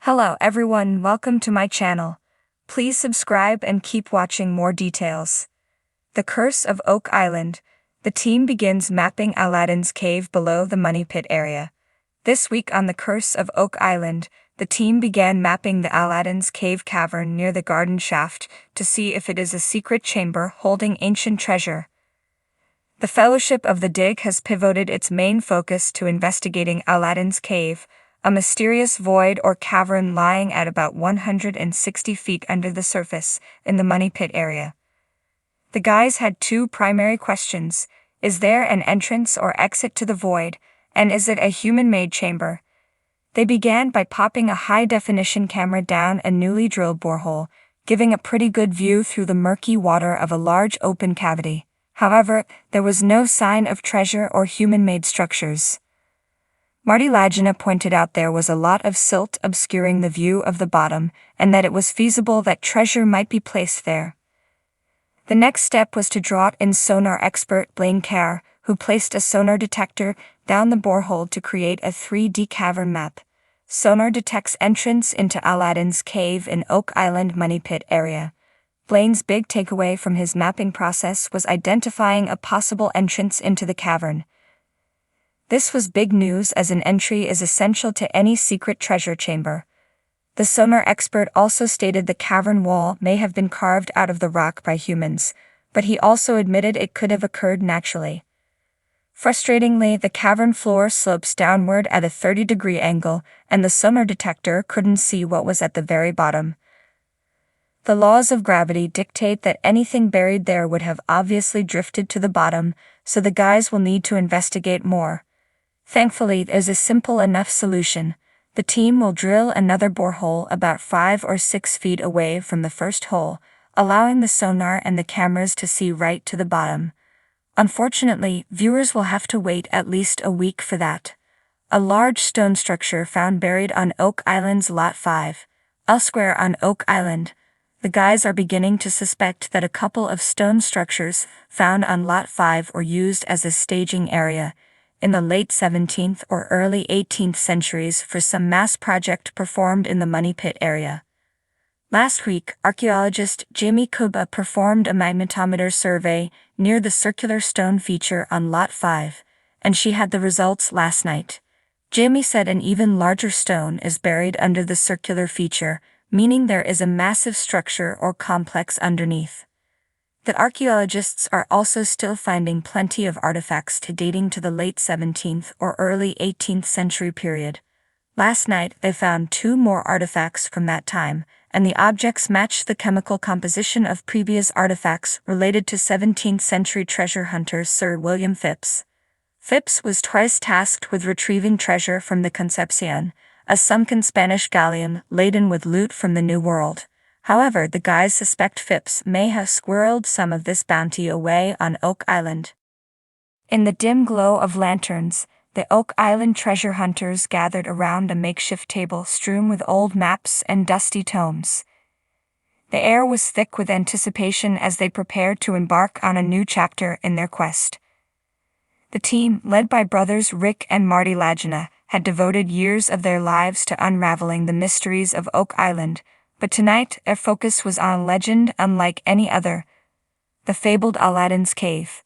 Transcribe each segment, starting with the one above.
Hello everyone, welcome to my channel. Please subscribe and keep watching more details. The Curse of Oak Island. The team begins mapping Aladdin's cave below the money pit area. This week on The Curse of Oak Island, the team began mapping the Aladdin's cave cavern near the garden shaft to see if it is a secret chamber holding ancient treasure. The Fellowship of the Dig has pivoted its main focus to investigating Aladdin's cave, a mysterious void or cavern lying at about 160 feet under the surface in the money pit area. The guys had two primary questions: is there an entrance or exit to the void, and is it a human-made chamber? They began by popping a high-definition camera down a newly drilled borehole, giving a pretty good view through the murky water of a large open cavity. However, there was no sign of treasure or human-made structures. Aladdin pointed out there was a lot of silt obscuring the view of the bottom, and that it was feasible that treasure might be placed there. The next step was to draw in sonar expert Blaine Carr, who placed a sonar detector down the borehole to create a 3D cavern map. Sonar detects entrance into Aladdin's cave in Oak Island money pit area. Blaine's big takeaway from his mapping process was identifying a possible entrance into the cavern. This was big news, as an entry is essential to any secret treasure chamber. The sonar expert also stated the cavern wall may have been carved out of the rock by humans, but he also admitted it could have occurred naturally. Frustratingly, the cavern floor slopes downward at a 30-degree angle, and the sonar detector couldn't see what was at the very bottom. The laws of gravity dictate that anything buried there would have obviously drifted to the bottom, so the guys will need to investigate more. Thankfully, there's a simple enough solution. The team will drill another borehole about 5 or 6 feet away from the first hole, allowing the sonar and the cameras to see right to the bottom. Unfortunately, viewers will have to wait at least a week for that. A large stone structure found buried on Oak Island's Lot 5. Elsewhere on Oak Island, the guys are beginning to suspect that a couple of stone structures found on Lot 5 were used as a staging area in the late 17th or early 18th centuries for some mass project performed in the money pit area. Last week, archaeologist Jamie Kuba performed a magnetometer survey near the circular stone feature on Lot 5, and she had the results last night. Jamie said an even larger stone is buried under the circular feature, meaning there is a massive structure or complex underneath. The archaeologists are also still finding plenty of artifacts dating to the late 17th or early 18th century period. Last night, they found 2 more artifacts from that time, and the objects matched the chemical composition of previous artifacts related to 17th century treasure hunter Sir William Phipps. Phipps was twice tasked with retrieving treasure from the Concepcion, a sunken Spanish galleon laden with loot from the New World. However, the guys suspect Phipps may have squirreled some of this bounty away on Oak Island. In the dim glow of lanterns, the Oak Island treasure hunters gathered around a makeshift table strewn with old maps and dusty tomes. The air was thick with anticipation as they prepared to embark on a new chapter in their quest. The team, led by brothers Rick and Marty Lagina, had devoted years of their lives to unraveling the mysteries of Oak Island, but tonight their focus was on a legend unlike any other: the fabled Aladdin's Cave.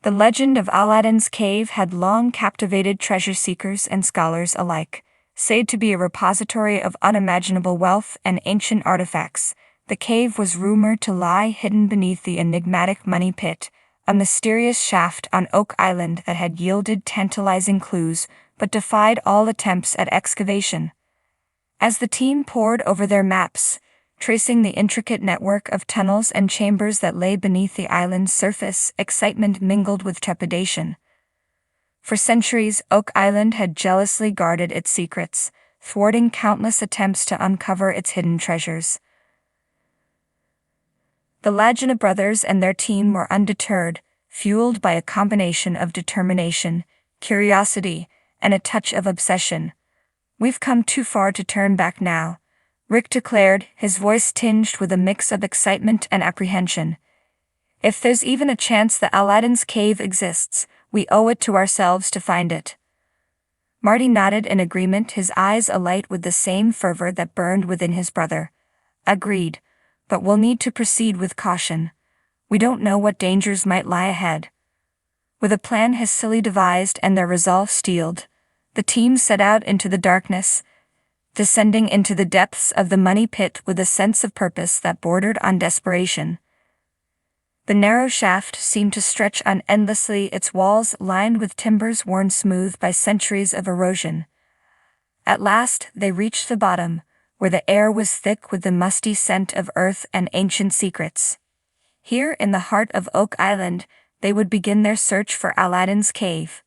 The legend of Aladdin's Cave had long captivated treasure seekers and scholars alike. Said to be a repository of unimaginable wealth and ancient artifacts, the cave was rumored to lie hidden beneath the enigmatic money pit, a mysterious shaft on Oak Island that had yielded tantalizing clues but defied all attempts at excavation. As the team pored over their maps, tracing the intricate network of tunnels and chambers that lay beneath the island's surface, excitement mingled with trepidation. For centuries, Oak Island had jealously guarded its secrets, thwarting countless attempts to uncover its hidden treasures. The Lagina brothers and their team were undeterred, fueled by a combination of determination, curiosity, and a touch of obsession. "We've come too far to turn back now," Rick declared, his voice tinged with a mix of excitement and apprehension. "If there's even a chance that Aladdin's cave exists, we owe it to ourselves to find it." Marty nodded in agreement, his eyes alight with the same fervor that burned within his brother. Agreed, but we'll need to proceed with caution. We don't know what dangers might lie ahead. With a plan hastily devised and their resolve steeled, the team set out into the darkness, descending into the depths of the money pit with a sense of purpose that bordered on desperation. The narrow shaft seemed to stretch on endlessly, its walls lined with timbers worn smooth by centuries of erosion. At last they reached the bottom, where the air was thick with the musty scent of earth and ancient secrets. Here in the heart of Oak Island, they would begin their search for Aladdin's cave.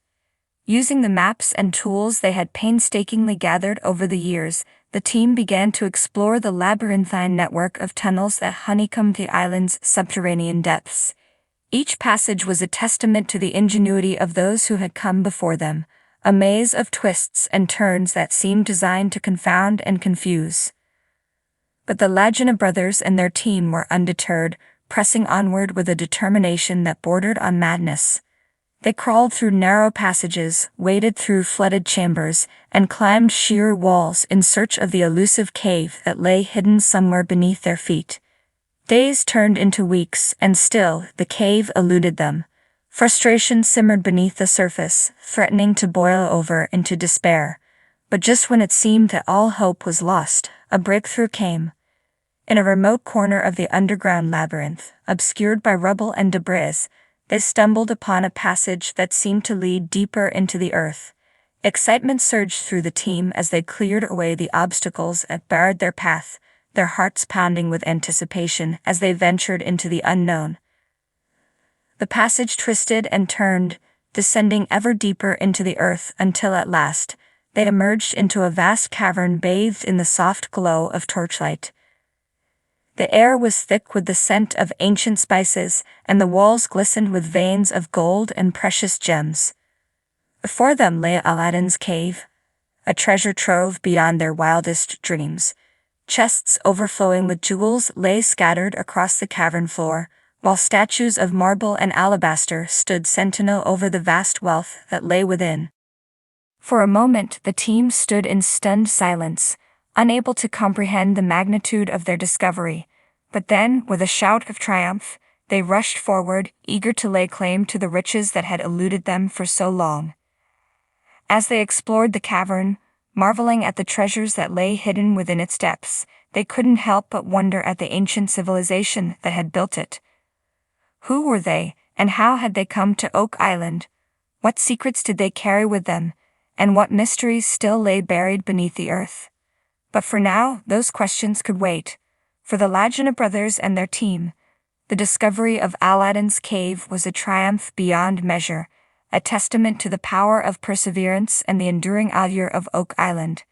Using the maps and tools they had painstakingly gathered over the years, the team began to explore the labyrinthine network of tunnels that honeycombed the island's subterranean depths. Each passage was a testament to the ingenuity of those who had come before them, a maze of twists and turns that seemed designed to confound and confuse. But the Lajana brothers and their team were undeterred, pressing onward with a determination that bordered on madness. They crawled through narrow passages, waded through flooded chambers, and climbed sheer walls in search of the elusive cave that lay hidden somewhere beneath their feet. Days turned into weeks, and still the cave eluded them. Frustration simmered beneath the surface, threatening to boil over into despair. But just when it seemed that all hope was lost, a breakthrough came. In a remote corner of the underground labyrinth, obscured by rubble and debris, they stumbled upon a passage that seemed to lead deeper into the earth. Excitement surged through the team as they cleared away the obstacles that barred their path, their hearts pounding with anticipation as they ventured into the unknown. The passage twisted and turned, descending ever deeper into the earth until at last, they emerged into a vast cavern bathed in the soft glow of torchlight. The air was thick with the scent of ancient spices, and the walls glistened with veins of gold and precious gems. Before them lay Aladdin's cave, a treasure trove beyond their wildest dreams. Chests overflowing with jewels lay scattered across the cavern floor, while statues of marble and alabaster stood sentinel over the vast wealth that lay within. For a moment the team stood in stunned silence, unable to comprehend the magnitude of their discovery, but then, with a shout of triumph, they rushed forward, eager to lay claim to the riches that had eluded them for so long. As they explored the cavern, marveling at the treasures that lay hidden within its depths, they couldn't help but wonder at the ancient civilization that had built it. Who were they, and how had they come to Oak Island? What secrets did they carry with them, and what mysteries still lay buried beneath the earth? But for now, those questions could wait. For the Lajana brothers and their team, the discovery of Aladdin's cave was a triumph beyond measure, a testament to the power of perseverance and the enduring allure of Oak Island.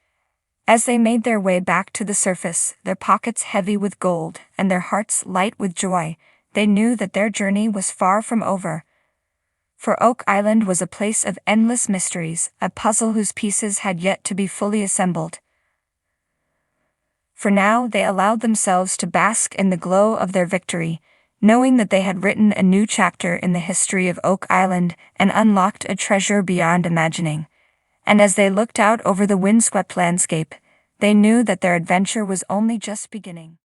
As they made their way back to the surface, their pockets heavy with gold and their hearts light with joy, they knew that their journey was far from over. For Oak Island was a place of endless mysteries, a puzzle whose pieces had yet to be fully assembled. For now they allowed themselves to bask in the glow of their victory, knowing that they had written a new chapter in the history of Oak Island and unlocked a treasure beyond imagining. And as they looked out over the windswept landscape, they knew that their adventure was only just beginning.